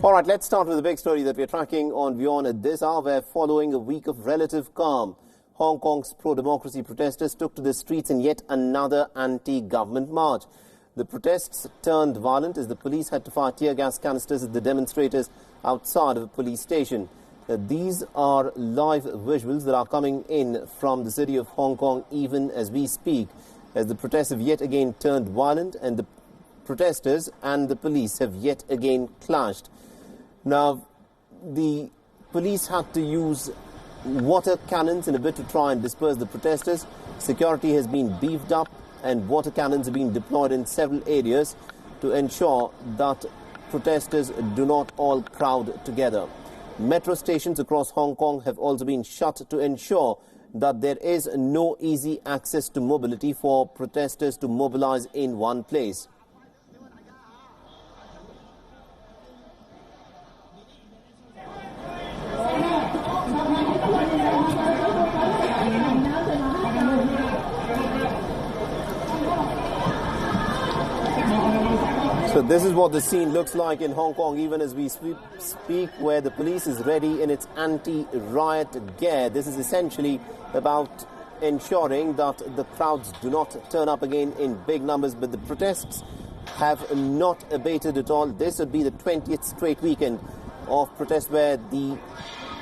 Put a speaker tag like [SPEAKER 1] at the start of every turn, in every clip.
[SPEAKER 1] All right, let's start with the big story that we're tracking on WION at this hour, where following a week of relative calm, Hong Kong's pro-democracy protesters took to the streets in yet another anti-government march. The protests turned violent as the police had to fire tear gas canisters at the demonstrators outside of a police station. These are live visuals that are coming in from the city of Hong Kong even as we speak, as the protests have yet again turned violent and the protesters and the police have yet again clashed. Now, the police had to use water cannons in a bid to try and disperse the protesters. Security has been beefed up and water cannons have been deployed in several areas to ensure that protesters do not all crowd together. Metro stations across Hong Kong have also been shut to ensure that there is no easy access to mobility for protesters to mobilize in one place. So this is what the scene looks like in Hong Kong even as we speak, where the police is ready in its anti-riot gear. This is essentially about ensuring that the crowds do not turn up again in big numbers, but the protests have not abated at all. This would be the 20th straight weekend of protests where the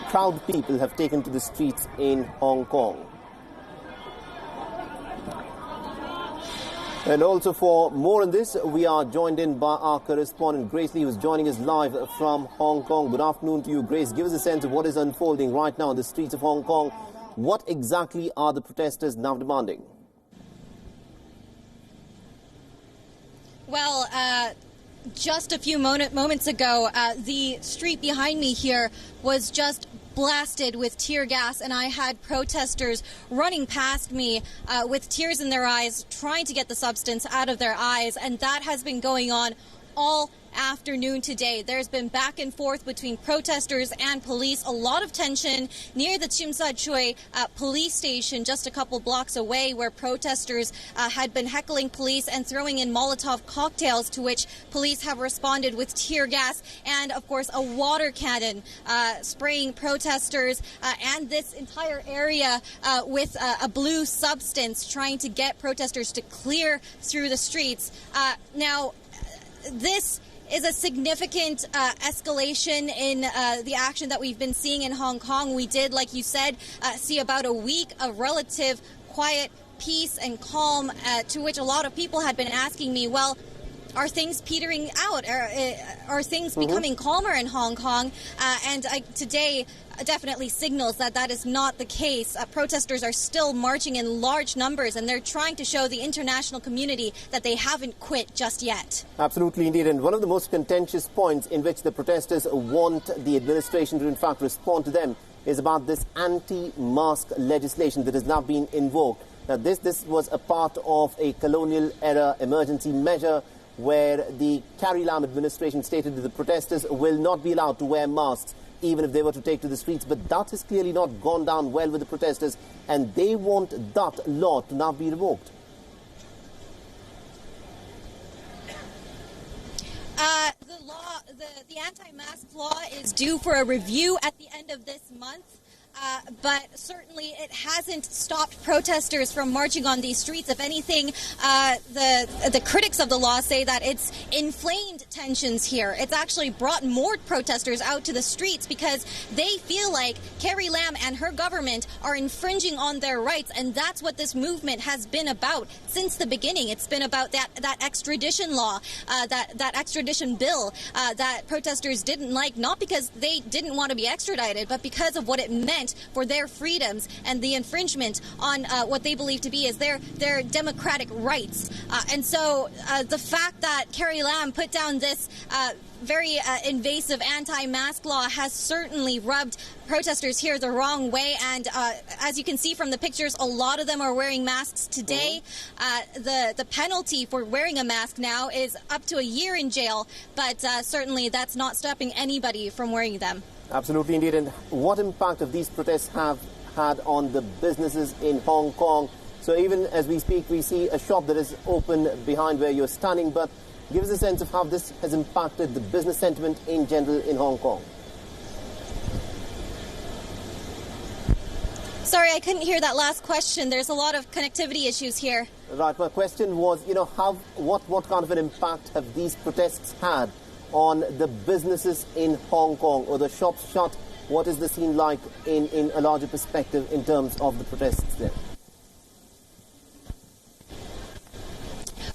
[SPEAKER 1] crowd people have taken to the streets in Hong Kong. And also for more on this, we are joined in by our correspondent Grace Lee, who is joining us live from Hong Kong. Good afternoon to you, Grace. Give us a sense of what is unfolding right now in the streets of Hong Kong. What exactly are the protesters now demanding?
[SPEAKER 2] Well, just a few moments ago, the street behind me here was just blasted with tear gas, and I had protesters running past me with tears in their eyes, trying to get the substance out of their eyes, and that has been going on all afternoon today. There's been back and forth between protesters and police, a lot of tension near the Tsim Sha Tsui police station just a couple blocks away, where protesters had been heckling police and throwing in Molotov cocktails, to which police have responded with tear gas and, of course, a water cannon spraying protesters and this entire area with a blue substance, trying to get protesters to clear through the streets. Now, this is a significant escalation in the action that we've been seeing in Hong Kong. We did, like you said, see about a week of relative quiet, peace and calm, to which a lot of people had been asking me, well, are things petering out? Are things becoming calmer in Hong Kong? And today definitely signals that that is not the case. Protesters are still marching in large numbers, and they're trying to show the international community that they haven't quit just yet.
[SPEAKER 1] Absolutely, indeed. And one of the most contentious points in which the protesters want the administration to, in fact, respond to them is about this anti-mask legislation that has now been invoked. Now, this was a part of a colonial-era emergency measure where the Carrie Lam administration stated that the protesters will not be allowed to wear masks even if they were to take to the streets. But that has clearly not gone down well with the protesters, and they want that law to now be revoked.
[SPEAKER 2] The anti-mask law is due for a review at the end of this month. But certainly it hasn't stopped protesters from marching on these streets. If anything, the critics of the law say that it's inflamed tensions here. It's actually brought more protesters out to the streets because they feel like Carrie Lam and her government are infringing on their rights, and that's what this movement has been about since the beginning. It's been about that extradition law, that extradition bill that protesters didn't like, not because they didn't want to be extradited, but because of what it meant for their freedoms and the infringement on what they believe to be as their democratic rights. And so the fact that Carrie Lam put down this very invasive anti-mask law has certainly rubbed protesters here the wrong way. And as you can see from the pictures, a lot of them are wearing masks today. The penalty for wearing a mask now is up to a year in jail, but certainly that's not stopping anybody from wearing them.
[SPEAKER 1] Absolutely, indeed. And what impact have these protests have had on the businesses in Hong Kong? So even as we speak, we see a shop that is open behind where you're standing, but Give us a sense of how this has impacted the business sentiment in general in Hong Kong.
[SPEAKER 2] Sorry, I couldn't hear that last question. There's a lot of connectivity issues here.
[SPEAKER 1] Right, my question was, what kind of an impact have these protests had on the businesses in Hong Kong, or the shops shut? What is the scene like in a larger perspective in terms of the protests there?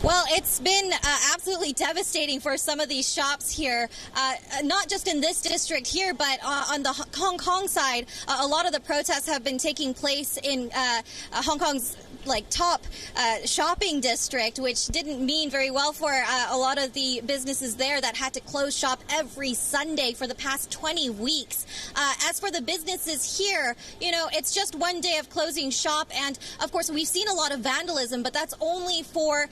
[SPEAKER 2] Well, it's been absolutely devastating for some of these shops here, not just in this district here, but on the Hong Kong side. A lot of the protests have been taking place in Hong Kong's top shopping district, which didn't mean very well for a lot of the businesses there that had to close shop every Sunday for the past 20 weeks. As for the businesses here, it's just one day of closing shop, and of course we've seen a lot of vandalism, but that's only for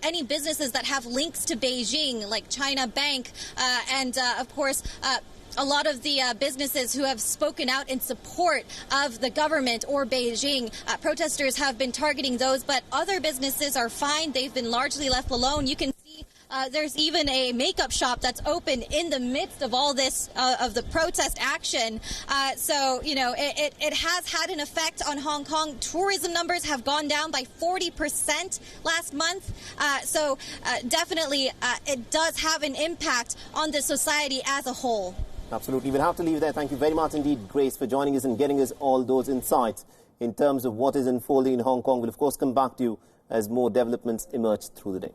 [SPEAKER 2] any businesses that have links to Beijing, like China Bank, and of course a lot of the businesses who have spoken out in support of the government or Beijing. Protesters have been targeting those, but other businesses are fine. They've been largely left alone. You can see there's even a makeup shop that's open in the midst of all this, of the protest action. So, it has had an effect on Hong Kong. Tourism numbers have gone down by 40% last month. So definitely it does have an impact on the society as a whole.
[SPEAKER 1] Absolutely. We'll have to leave there. Thank you very much indeed, Grace, for joining us and getting us all those insights in terms of what is unfolding in Hong Kong. We'll, of course, come back to you as more developments emerge through the day.